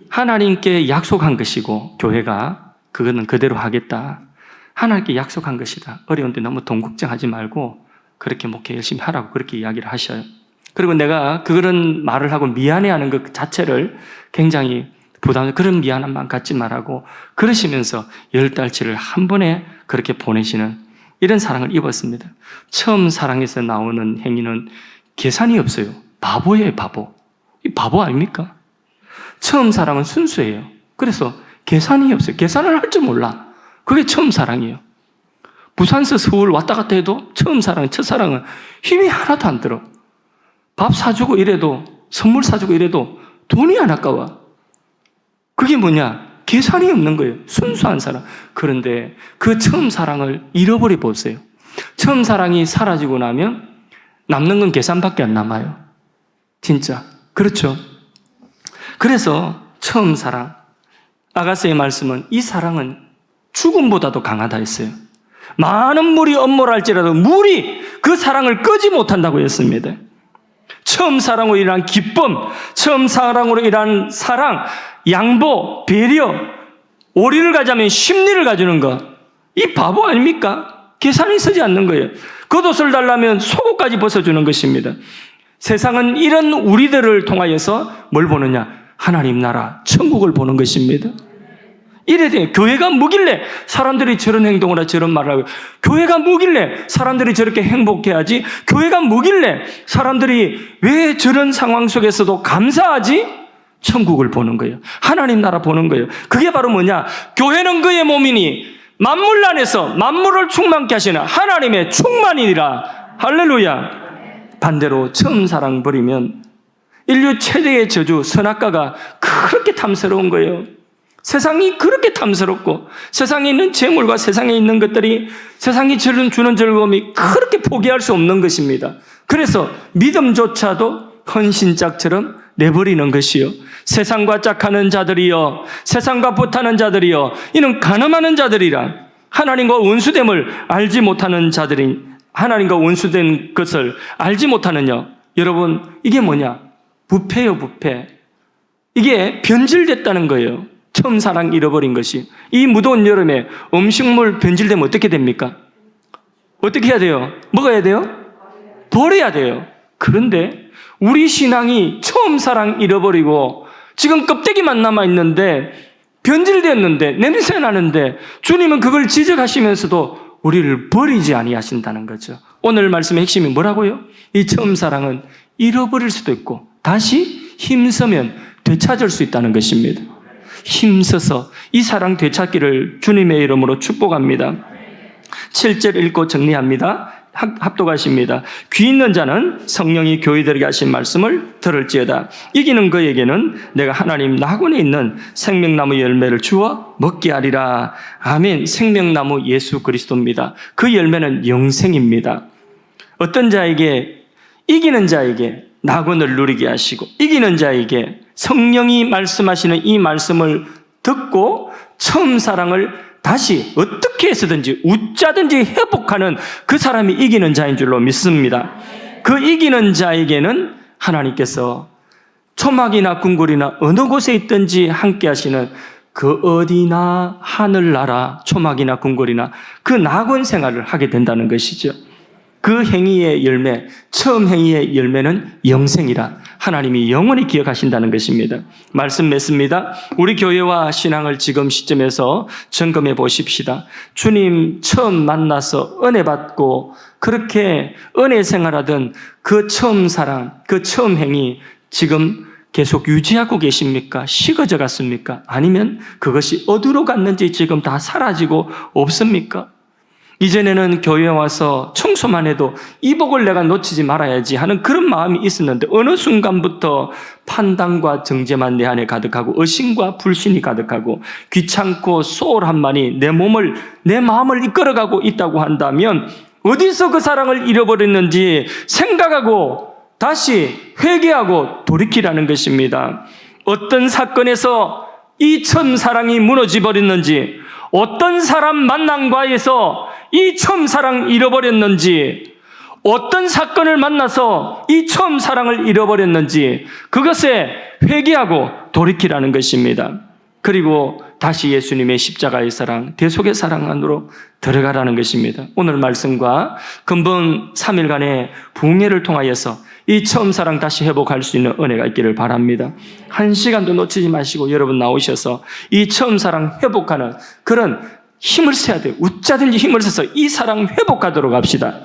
하나님께 약속한 것이고 교회가 그거는 그대로 하겠다. 하나님께 약속한 것이다. 어려운데 너무 돈 걱정하지 말고 그렇게 목회 열심히 하라고 그렇게 이야기를 하셔요. 그리고 내가 그런 말을 하고 미안해하는 것 자체를 굉장히 그런 미안한 마음 갖지 말라고 그러시면서 10달치를 한 번에 그렇게 보내시는 이런 사랑을 입었습니다. 처음 사랑에서 나오는 행위는 계산이 없어요. 바보예요, 바보. 이 바보 아닙니까? 처음 사랑은 순수해요. 그래서 계산이 없어요. 계산을 할 줄 몰라. 그게 처음 사랑이에요. 부산에서 서울 왔다 갔다 해도 처음 사랑, 첫사랑은 힘이 하나도 안 들어. 밥 사주고 이래도, 선물 사주고 이래도 돈이 안 아까워. 그게 뭐냐? 계산이 없는 거예요. 순수한 사랑. 그런데 그 처음 사랑을 잃어버려 보세요. 처음 사랑이 사라지고 나면 남는 건 계산밖에 안 남아요. 진짜. 그렇죠. 그래서 처음 사랑, 아가서의 말씀은 이 사랑은 죽음보다도 강하다 했어요. 많은 물이 엄몰할지라도 물이 그 사랑을 끄지 못한다고 했습니다. 처음 사랑으로 일어난 기쁨, 처음 사랑으로 일어난 사랑, 양보, 배려, 오리를 가자면 심리를 가주는 것. 이 바보 아닙니까? 계산이 서지 않는 거예요. 겉옷을 달라면 속옷까지 벗어주는 것입니다. 세상은 이런 우리들을 통하여서 뭘 보느냐? 하나님 나라, 천국을 보는 것입니다. 이래 돼. 교회가 뭐길래 사람들이 저런 행동을 하고 저런 말을 하고, 교회가 뭐길래 사람들이 저렇게 행복해하지? 교회가 뭐길래 사람들이 왜 저런 상황 속에서도 감사하지? 천국을 보는 거예요. 하나님 나라 보는 거예요. 그게 바로 뭐냐? 교회는 그의 몸이니 만물 안에서 만물을 충만케 하시는 하나님의 충만이니라. 할렐루야. 반대로 처음 사랑 버리면 인류 최대의 저주 선악과가 그렇게 탐스러운 거예요. 세상이 그렇게 탐스럽고 세상에 있는 재물과 세상에 있는 것들이 세상이 주는 즐거움이 그렇게 포기할 수 없는 것입니다. 그래서 믿음조차도 헌신짝처럼 내버리는 것이요. 세상과 짝하는 자들이여, 세상과 붙하는 자들이여, 이는 간음하는 자들이라. 하나님과 원수됨을 알지 못하는 자들이, 하나님과 원수된 것을 알지 못하느냐. 여러분, 이게 뭐냐? 부패요, 부패. 이게 변질됐다는 거예요. 처음 사랑 잃어버린 것이. 이 무더운 여름에 음식물 변질되면 어떻게 됩니까? 어떻게 해야 돼요? 먹어야 돼요? 버려야 돼요. 그런데 우리 신앙이 처음 사랑 잃어버리고 지금 껍데기만 남아있는데 변질됐는데 냄새 나는데 주님은 그걸 지적하시면서도 우리를 버리지 아니하신다는 거죠. 오늘 말씀의 핵심이 뭐라고요? 이 처음 사랑은 잃어버릴 수도 있고 다시 힘쓰면 되찾을 수 있다는 것입니다. 힘써서 이 사랑 되찾기를 주님의 이름으로 축복합니다. 7절 읽고 정리합니다. 합독하십니다. 귀 있는 자는 성령이 교회들에게 하신 말씀을 들을지어다. 이기는 그에게는 내가 하나님 낙원에 있는 생명나무 열매를 주어 먹게 하리라. 아멘. 생명나무 예수 그리스도입니다. 그 열매는 영생입니다. 어떤 자에게, 이기는 자에게 낙원을 누리게 하시고 이기는 자에게 성령이 말씀하시는 이 말씀을 듣고 처음 사랑을 다시 어떻게 해서든지 웃자든지 회복하는 그 사람이 이기는 자인 줄로 믿습니다. 그 이기는 자에게는 하나님께서 초막이나 궁궐이나 어느 곳에 있든지 함께 하시는 그 어디나 하늘나라 초막이나 궁궐이나 그 낙원 생활을 하게 된다는 것이죠. 그 행위의 열매, 처음 행위의 열매는 영생이라 하나님이 영원히 기억하신다는 것입니다. 말씀 맺습니다. 우리 교회와 신앙을 지금 시점에서 점검해 보십시다. 주님 처음 만나서 은혜 받고 그렇게 은혜 생활하던 그 처음 사랑, 그 처음 행위 지금 계속 유지하고 계십니까? 식어져 갔습니까? 아니면 그것이 어디로 갔는지 지금 다 사라지고 없습니까? 이전에는 교회에 와서 청소만 해도 이 복을 내가 놓치지 말아야지 하는 그런 마음이 있었는데 어느 순간부터 판단과 정죄만 내 안에 가득하고 의심과 불신이 가득하고 귀찮고 소홀한만이 내 마음을 이끌어가고 있다고 한다면 어디서 그 사랑을 잃어버렸는지 생각하고 다시 회개하고 돌이키라는 것입니다. 어떤 사건에서 이 처음 사랑이 무너져 버렸는지, 어떤 사람 만남과에서 이 처음 사랑 잃어버렸는지, 어떤 사건을 만나서 이 처음 사랑을 잃어버렸는지 그것에 회개하고 돌이키라는 것입니다. 그리고 다시 예수님의 십자가의 사랑, 대속의 사랑 안으로 들어가라는 것입니다. 오늘 말씀과 근본 3일간의 부흥회를 통하여서 이 처음 사랑 다시 회복할 수 있는 은혜가 있기를 바랍니다. 한 시간도 놓치지 마시고 여러분 나오셔서 이 처음 사랑 회복하는 그런 힘을 써야 돼요. 웃자든지 힘을 써서 이 사랑 회복하도록 합시다.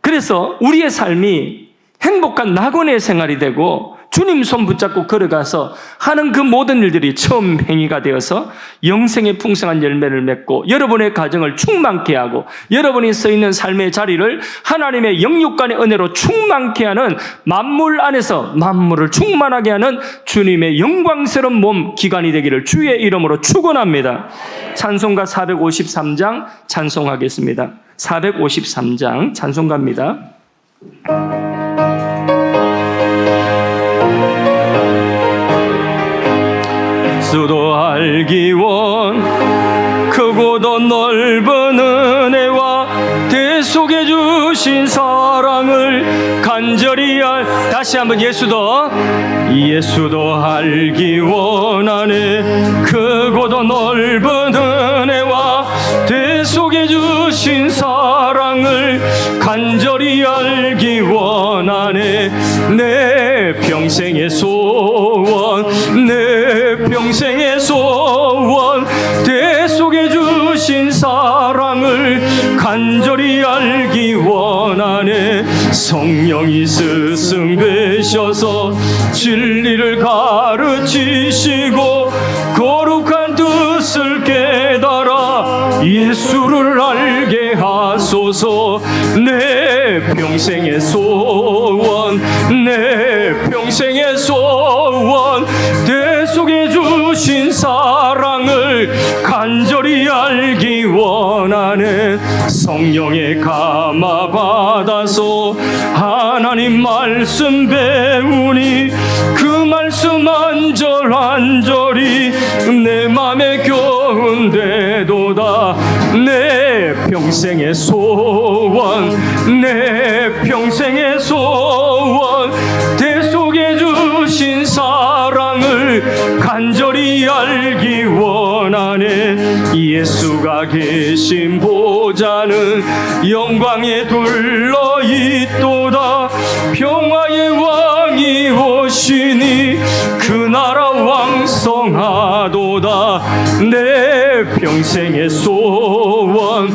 그래서 우리의 삶이 행복한 낙원의 생활이 되고 주님 손 붙잡고 걸어가서 하는 그 모든 일들이 처음 행위가 되어서 영생의 풍성한 열매를 맺고 여러분의 가정을 충만케 하고 여러분이 서 있는 삶의 자리를 하나님의 영육간의 은혜로 충만케 하는 만물 안에서 만물을 충만하게 하는 주님의 영광스러운 몸 기관이 되기를 주의 이름으로 축원합니다. 찬송가 453장 찬송하겠습니다. 453장 찬송가입니다. 수도 알기 원 크고도 넓은 은혜와 대속해 주신 사랑을 간절히 다시 한번 예수도 알기 원하네. 크고도 넓은 은혜와 대속해 주신 사랑을 간절히 알기 원하네. 내 평생의 소원 내 평생의 소원 대속해 주신 사랑을 간절히 알기 원하네. 성령이 스승되셔서 진리를 가르치시고 거룩한 뜻을 깨달아 예수를 알게 하소서. 내 평생의 소원 내 평생의 소원 대속해 주신 사랑을 간절히 알기 원하네. 성령의 감화 받아서 하나님 말씀 배우니 그 말씀 안절안절이 내 맘에 겨운데도다. 내 평생의 소원 내 평생의 소원 대속해 주신 사랑을 간절히 알기 원하네. 예수가 계신 보좌는 영광에 둘러 있도다. 평화의 왕이 오시니 그 나라 왕성하도다. 내 평생의 소원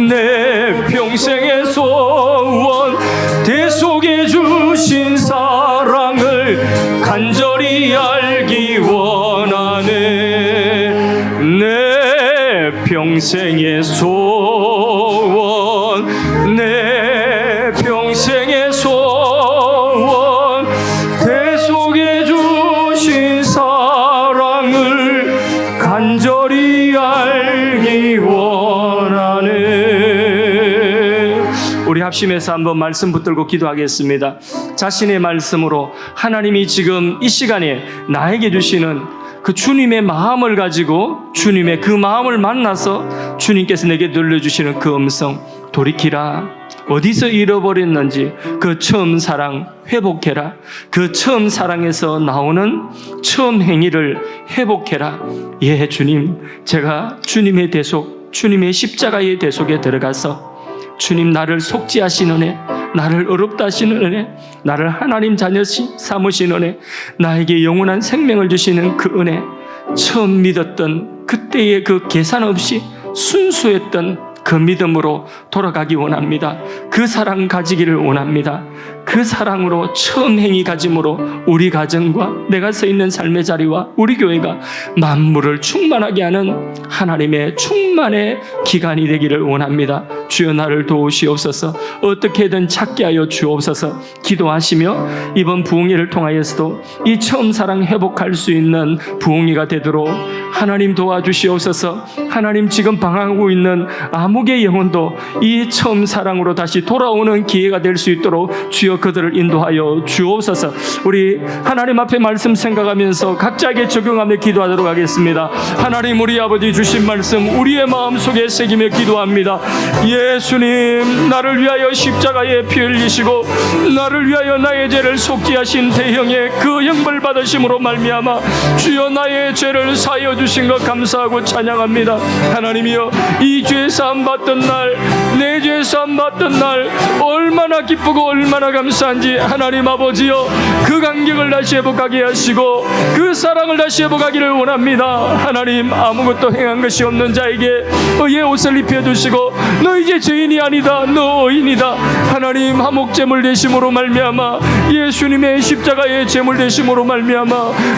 내 평생의 소원 대속해 주신 사랑을 간절히 알기 원하네. 내 평생의 소원 내 평생의 소원 대속해 주신 사랑을 간절히 알기 원하네. 우리 합심해서 한번 말씀 붙들고 기도하겠습니다. 자신의 말씀으로 하나님이 지금 이 시간에 나에게 주시는 그 주님의 마음을 가지고 주님의 그 마음을 만나서 주님께서 내게 들려주시는 그 음성, 돌이키라. 어디서 잃어버렸는지 그 처음 사랑 회복해라. 그 처음 사랑에서 나오는 처음 행위를 회복해라. 예, 주님, 제가 주님의 대속, 주님의 십자가의 대속에 들어가서 주님 나를 속죄하신 은혜, 나를 어렵다 하시는 은혜, 나를 하나님 자녀 삼으신 은혜, 나에게 영원한 생명을 주시는 그 은혜, 처음 믿었던 그때의 그 계산 없이 순수했던 그 믿음으로 돌아가기 원합니다. 그 사랑 가지기를 원합니다. 그 사랑으로 처음 행위 가짐으로 우리 가정과 내가 서 있는 삶의 자리와 우리 교회가 만물을 충만하게 하는 하나님의 충만의 기간이 되기를 원합니다. 주여 나를 도우시옵소서. 어떻게든 찾게 하여 주옵소서. 기도하시며 이번 부흥회를 통하여서도 이 처음 사랑 회복할 수 있는 부흥회가 되도록 하나님 도와주시옵소서. 하나님 지금 방황하고 있는 암흑의 영혼도 이 처음 사랑으로 다시 돌아오는 기회가 될 수 있도록 주여 그들을 인도하여 주옵소서. 우리 하나님 앞에 말씀 생각하면서 각자에게 적용하며 기도하도록 하겠습니다. 하나님, 우리 아버지 주신 말씀 우리의 마음속에 새기며 기도합니다. 예수님, 나를 위하여 십자가에 피 흘리시고 나를 위하여 나의 죄를 속죄하신 대형의 그 형벌 받으심으로 말미암아 주여 나의 죄를 사하여 주신 것 감사하고 찬양합니다. 하나님이여, 이 죄 사함 받던 날, 내 죄 사함 받던 날 얼마나 기쁘고 얼마나 감사합니다. 감사한지 하나님 아버지여 그 간격을 다시 회복하게 하시고 그 사랑을 다시 회복하기를 원합니다. 하나님 아무것도 행한 것이 없는 자에게 의의 옷을 입혀주시고 너 이제 죄인이 아니다 너 의인이다. 하나님 화목제물 되심으로 말미암아 예수님의 십자가의 제물 되심으로 말미암아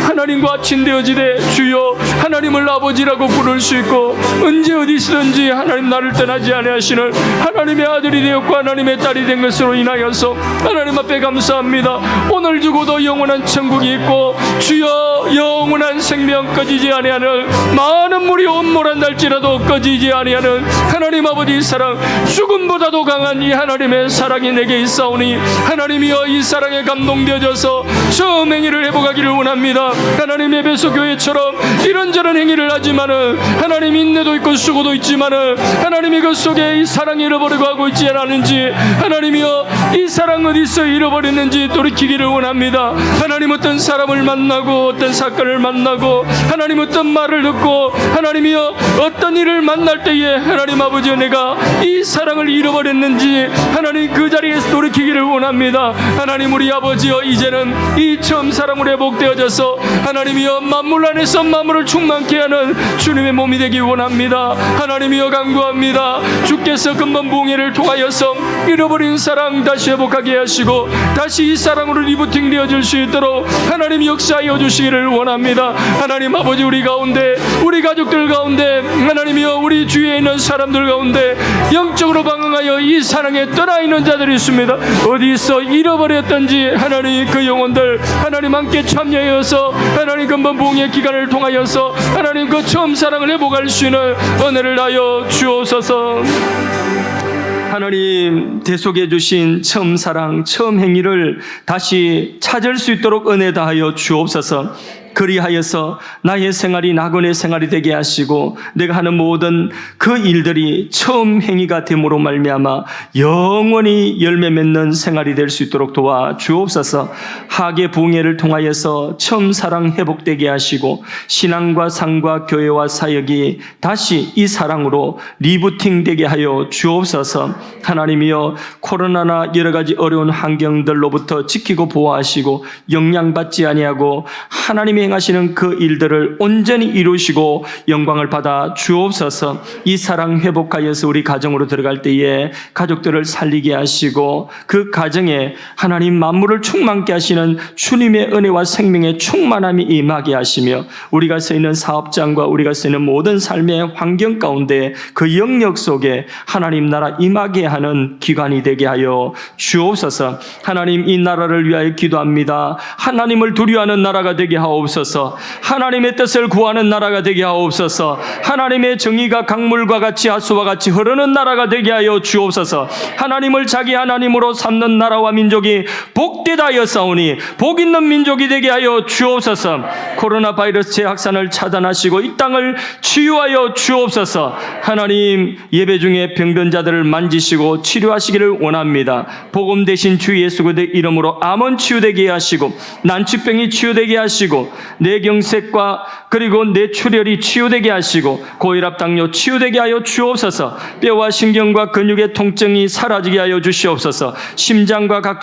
하나님과 친되어지되 주여 하나님을 아버지라고 부를 수 있고 언제 어디서든지 하나님 나를 떠나지 아니하시는 하나님의 아들이 되었고 하나님의 딸이 된 것으로 인하여서 하나님 앞에 감사합니다. 오늘 죽어도 영원한 천국이 있고 주여 영원한 생명 꺼지지 아니하는 많은 물이 온몰한달지라도 꺼지지 아니하는 하나님 아버지 사랑 죽음보다도 강한 이 하나님의 사랑이 내게 있사오니 하나님이여 이 사랑에 감동되어져서 처음 행위를 회복하기를 원합니다. 하나님 에베소 교회처럼 이런저런 행위를 하지만은 하나님 인내도 있고 수고도 있지만은 하나님이 그 속에 이 사랑을 잃어버리고 하고 있지 않았는지 하나님이여 이 사랑 어디서 잃어버렸는지 돌이키기를 원합니다. 하나님 어떤 사람을 만나고 어떤 사건을 만나고 하나님 어떤 말을 듣고 하나님이여 어떤 일을 만날 때에 하나님 아버지여 내가 이 사랑을 잃어버렸는지 하나님 그 자리에서 돌이키기를 원합니다. 하나님 우리 아버지여 이제는 이 처음 사랑으로 회복되어져서 하나님이여 만물 안에서 만물을 충만케 하는 주님의 몸이 되기 원합니다. 하나님이여 간구합니다. 주께서 근본 부흥회를 통하여서 잃어버린 사랑 다시 회복하게 하시고 다시 이 사랑으로 리부팅 되어질 수 있도록 하나님 역사하여 주시기를 원합니다. 하나님 아버지 우리 가운데 우리 가족들 가운데 하나님이여 우리 주위에 있는 사람들 가운데 영적으로 방황하여 이 사랑에 떠나 있는 자들이 있습니다. 어디서 잃어버렸던지 하나님 그 영혼들 하나님 함께 참여하여서 하나님 근본 부흥의 기간을 통하여서 하나님 그 처음 사랑을 회복할 수 있는 은혜를 다하여 주옵소서. 하나님 대속해 주신 처음 사랑 처음 행위를 다시 찾을 수 있도록 은혜 다하여 주옵소서. 그리하여서 나의 생활이 낙원의 생활이 되게 하시고 내가 하는 모든 그 일들이 처음 행위가 됨으로 말미암아 영원히 열매 맺는 생활이 될 수 있도록 도와 주옵소서. 하계 부흥회를 통하여서 처음 사랑 회복되게 하시고 신앙과 상과 교회와 사역이 다시 이 사랑으로 리부팅 되게 하여 주옵소서. 하나님이여 코로나나 여러 가지 어려운 환경들로부터 지키고 보호하시고 영향받지 아니하고 하나님이 행하시는 그 일들을 온전히 이루시고 영광을 받아 주옵소서. 이 사랑 회복하여서 우리 가정으로 들어갈 때에 가족들을 살리게 하시고 그 가정에 하나님 만물을 충만케 하시는 주님의 은혜와 생명의 충만함이 임하게 하시며 우리가 서 있는 사업장과 우리가 서 있는 모든 삶의 환경 가운데 그 영역 속에 하나님 나라 임하게 하는 기관이 되게 하여 주옵소서. 하나님 이 나라를 위하여 기도합니다. 하나님을 두려워하는 나라가 되게 하옵소서. 하나님의 뜻을 구하는 나라가 되게 하옵소서. 하나님의 정의가 강물과 같이 하수와 같이 흐르는 나라가 되게 하여 주옵소서. 하나님을 자기 하나님으로 삼는 나라와 민족이 복되다 하였사오니 복 있는 민족이 되게 하여 주옵소서. 코로나 바이러스 재확산을 차단하시고 이 땅을 치유하여 주옵소서. 하나님 예배 중에 병든 자들을 만지시고 치료하시기를 원합니다. 복음 대신 주 예수 그리스도의 이름으로 암은 치유되게 하시고 난치병이 치유되게 하시고 뇌경색과 그리고 뇌출혈이 치유되게 하시고 고혈압 당뇨 치유되게 하여 주옵소서. 뼈와 신경과 근육의 통증이 사라지게 하여 주시옵소서. 심장과 각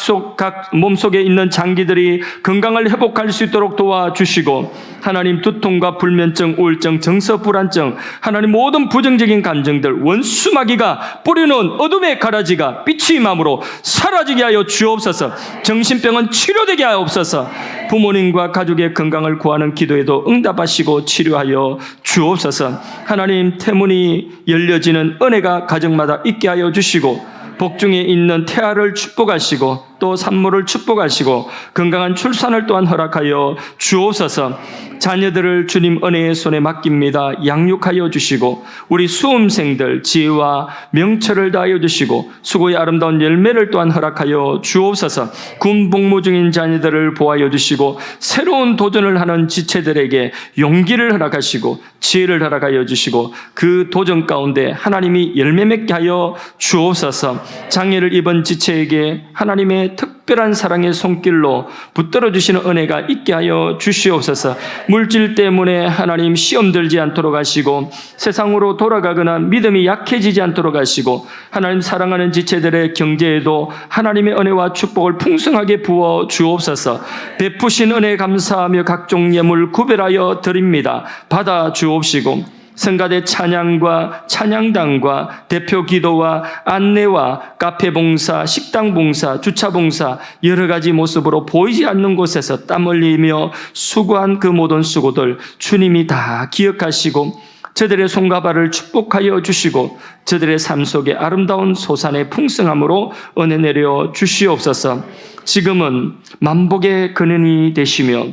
몸속에 있는 장기들이 건강을 회복할 수 있도록 도와주시고 하나님 두통과 불면증, 우울증, 정서 불안증 하나님 모든 부정적인 감정들 원수마귀가 뿌리는 어둠의 가라지가 빛이 임함으로 사라지게 하여 주옵소서. 정신병은 치료되게 하옵소서. 부모님과 가족의 건강을 구하는 기도에도 응답하시고 치료하여 주옵소서. 하나님 태문이 열려지는 은혜가 가정마다 있게 하여 주시고 복중에 있는 태아를 축복하시고 또 산모를 축복하시고 건강한 출산을 또한 허락하여 주옵소서. 자녀들을 주님 은혜의 손에 맡깁니다. 양육하여 주시고 우리 수험생들 지혜와 명철을 다하여 주시고 수고의 아름다운 열매를 또한 허락하여 주옵소서. 군 복무 중인 자녀들을 보호하여 주시고 새로운 도전을 하는 지체들에게 용기를 허락하시고 지혜를 허락하여 주시고 그 도전 가운데 하나님이 열매 맺게 하여 주옵소서. 장애를 입은 지체에게 하나님의 하나님의 특별한 사랑의 손길로 붙들어 주시는 은혜가 있게 하여 주시옵소서. 물질 때문에 하나님 시험 들지 않도록 하시고 세상으로 돌아가거나 믿음이 약해지지 않도록 하시고 하나님 사랑하는 지체들의 경제에도 하나님의 은혜와 축복을 풍성하게 부어 주옵소서. 베푸신 은혜 감사하며 각종 예물 구별하여 드립니다. 받아 주옵시고 성가대 찬양과 찬양단과 대표 기도와 안내와 카페 봉사, 식당 봉사, 주차 봉사 여러 가지 모습으로 보이지 않는 곳에서 땀 흘리며 수고한 그 모든 수고들 주님이 다 기억하시고 저들의 손과 발을 축복하여 주시고 저들의 삶 속에 아름다운 소산의 풍성함으로 은혜 내려 주시옵소서. 지금은 만복의 근원이 되시며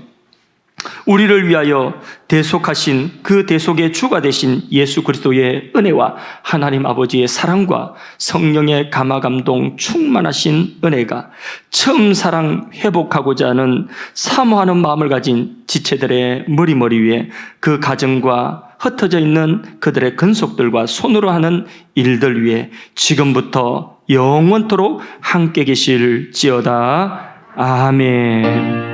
우리를 위하여 대속하신 그 대속의 주가 되신 예수 그리스도의 은혜와 하나님 아버지의 사랑과 성령의 감화감동 충만하신 은혜가 처음 사랑 회복하고자 하는 사모하는 마음을 가진 지체들의 머리 위에 그 가정과 흩어져 있는 그들의 근속들과 손으로 하는 일들 위에 지금부터 영원토록 함께 계실지어다. 아멘.